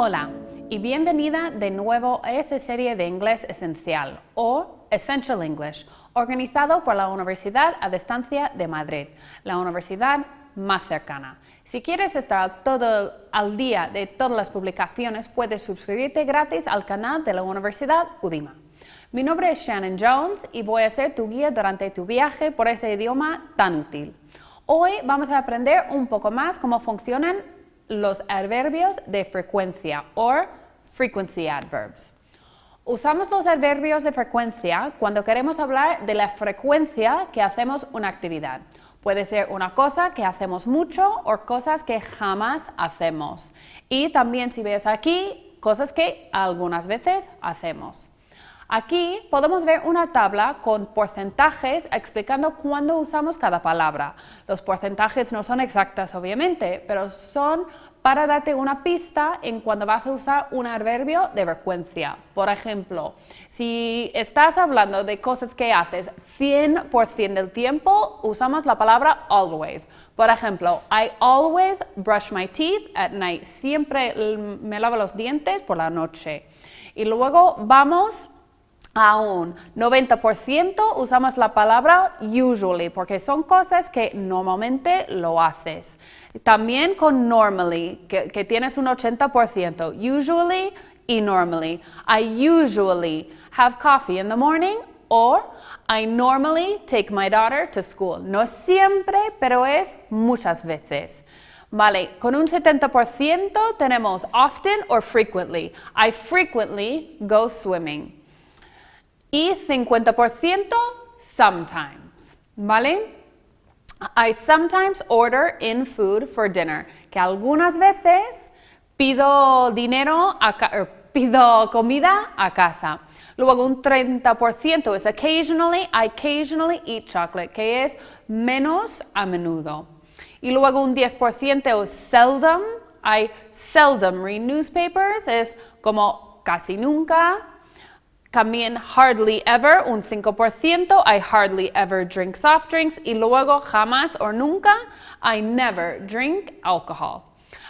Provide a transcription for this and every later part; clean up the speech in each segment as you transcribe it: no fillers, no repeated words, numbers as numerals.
Hola y bienvenida de nuevo a esta serie de Inglés Esencial o Essential English, organizado por la Universidad a Distancia de Madrid, la universidad más cercana. Si quieres estar todo al día de todas las publicaciones, puedes suscribirte gratis al canal de la Universidad UDIMA. Mi nombre es Shannon Jones y voy a ser tu guía durante tu viaje por ese idioma tan útil. Hoy vamos a aprender un poco más cómo funcionan los adverbios de frecuencia o frequency adverbs. Usamos los adverbios de frecuencia cuando queremos hablar de la frecuencia que hacemos una actividad. Puede ser una cosa que hacemos mucho o cosas que jamás hacemos. Y también, si ves aquí, cosas que algunas veces hacemos. Aquí podemos ver una tabla con porcentajes explicando cuándo usamos cada palabra. Los porcentajes no son exactos, obviamente, pero son para darte una pista en cuando vas a usar un adverbio de frecuencia. Por ejemplo, si estás hablando de cosas que haces 100% del tiempo, usamos la palabra always. Por ejemplo, I always brush my teeth at night. Siempre me lavo los dientes por la noche. Y luego vamos a un 90% usamos la palabra usually, porque son cosas que normalmente lo haces. También con normally, que tienes un 80%, usually y normally. I usually have coffee in the morning or I normally take my daughter to school. No siempre, pero es muchas veces. Vale, con un 70% tenemos often or frequently. I frequently go swimming. Y 50% sometimes, ¿vale? I sometimes order in food for dinner, que algunas veces pido comida a casa. Luego un 30% es occasionally, I occasionally eat chocolate, que es menos a menudo. Y luego un 10% es seldom, I seldom read newspapers, es como casi nunca. También hardly ever, un 5%, I hardly ever drink soft drinks. Y luego jamás o nunca, I never drink alcohol.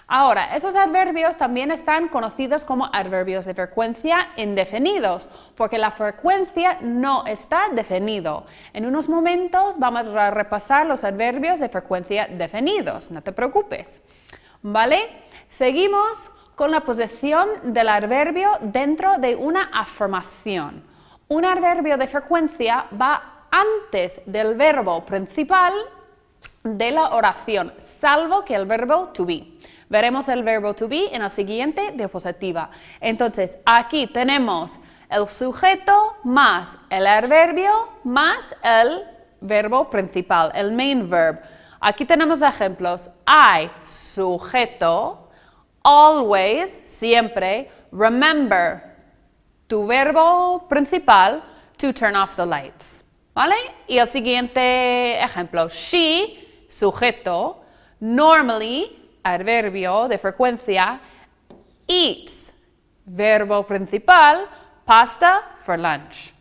Ahora, esos adverbios también están conocidos como adverbios de frecuencia indefinidos, porque la frecuencia no está definido. En unos momentos vamos a repasar los adverbios de frecuencia definidos, no te preocupes. ¿Vale? Seguimos con la posición del adverbio dentro de una afirmación. Un adverbio de frecuencia va antes del verbo principal de la oración, salvo que el verbo to be. Veremos el verbo to be en la siguiente diapositiva. Entonces, aquí tenemos el sujeto más el adverbio más el verbo principal, el main verb. Aquí tenemos ejemplos. I, sujeto. Always, siempre. Remember, tu verbo principal, to turn off the lights. ¿Vale? Y el siguiente ejemplo. She, sujeto. Normally, adverbio de frecuencia. Eats, verbo principal. Pasta for lunch.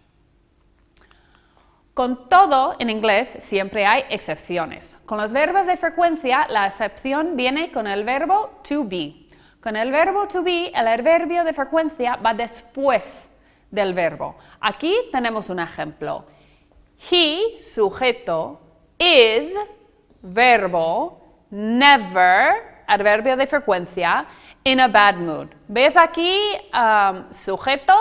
Con todo, en inglés siempre hay excepciones. Con los verbos de frecuencia, la excepción viene con el verbo to be. Con el verbo to be, el adverbio de frecuencia va después del verbo. Aquí tenemos un ejemplo. He, sujeto, is, verbo, never, adverbio de frecuencia, in a bad mood. ¿Ves aquí sujeto,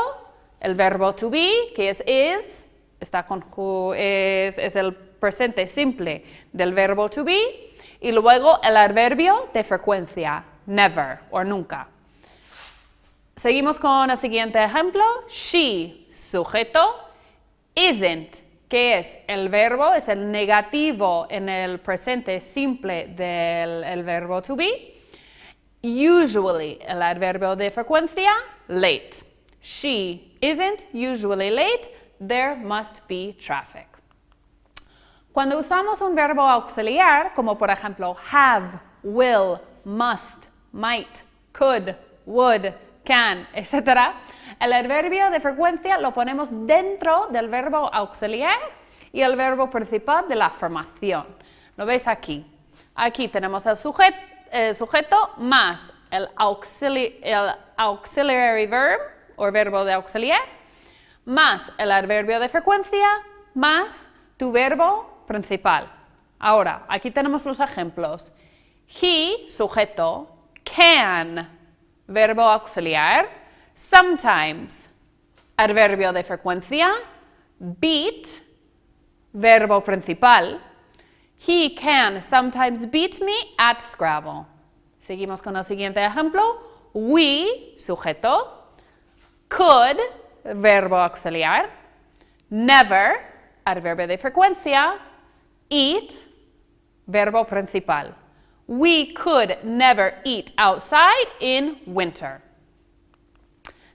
el verbo to be, que es is, es el presente simple del verbo to be, y luego el adverbio de frecuencia, never o nunca. Seguimos con el siguiente ejemplo. She, sujeto, isn't, que es el verbo, es el negativo en el presente simple del verbo to be. Usually, el adverbio de frecuencia, late. She isn't usually late, there must be traffic. Cuando usamos un verbo auxiliar, como por ejemplo have, will, must, might, could, would, can, etc., el adverbio de frecuencia lo ponemos dentro del verbo auxiliar y el verbo principal de la afirmación. ¿Lo veis aquí? Aquí tenemos el sujeto más el auxiliary verb o verbo de auxiliar, más el adverbio de frecuencia, más tu verbo principal. Ahora, aquí tenemos los ejemplos. He, sujeto, can, verbo auxiliar, sometimes, adverbio de frecuencia, beat, verbo principal. He can sometimes beat me at Scrabble. Seguimos con el siguiente ejemplo. We, sujeto, could, verbo auxiliar, never, adverbio de frecuencia, eat, verbo principal. We could never eat outside in winter.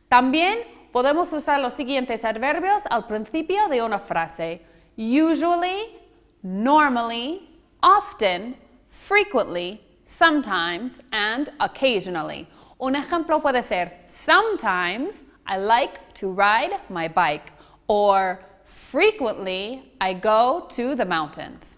También podemos usar los siguientes adverbios al principio de una frase. Usually, normally, often, frequently, sometimes, and occasionally. Un ejemplo puede ser, sometimes I like to ride my bike, or frequently I go to the mountains.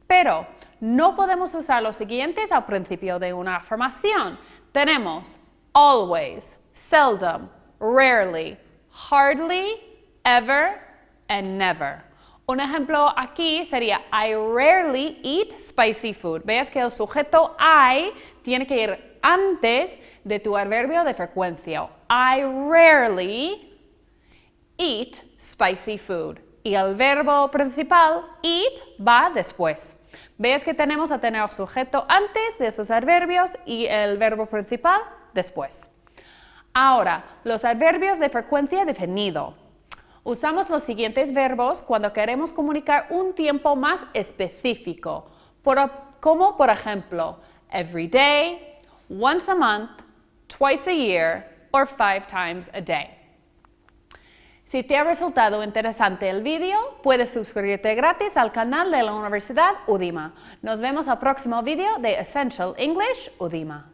Pero no podemos usar los siguientes al principio de una afirmación. Tenemos always, seldom, rarely, hardly, ever, and never. Un ejemplo aquí sería I rarely eat spicy food. Veas que el sujeto I tiene que ir antes de tu adverbio de frecuencia. I rarely eat spicy food. Y el verbo principal, eat, va después. Ves que tenemos a tener el sujeto antes de esos adverbios y el verbo principal después. Ahora, los adverbios de frecuencia definido. Usamos los siguientes verbos cuando queremos comunicar un tiempo más específico, como por ejemplo, every day, once a month, twice a year, or 5 times a day. Si te ha resultado interesante el vídeo, puedes suscribirte gratis al canal de la Universidad UDIMA. Nos vemos al próximo vídeo de Essential English UDIMA.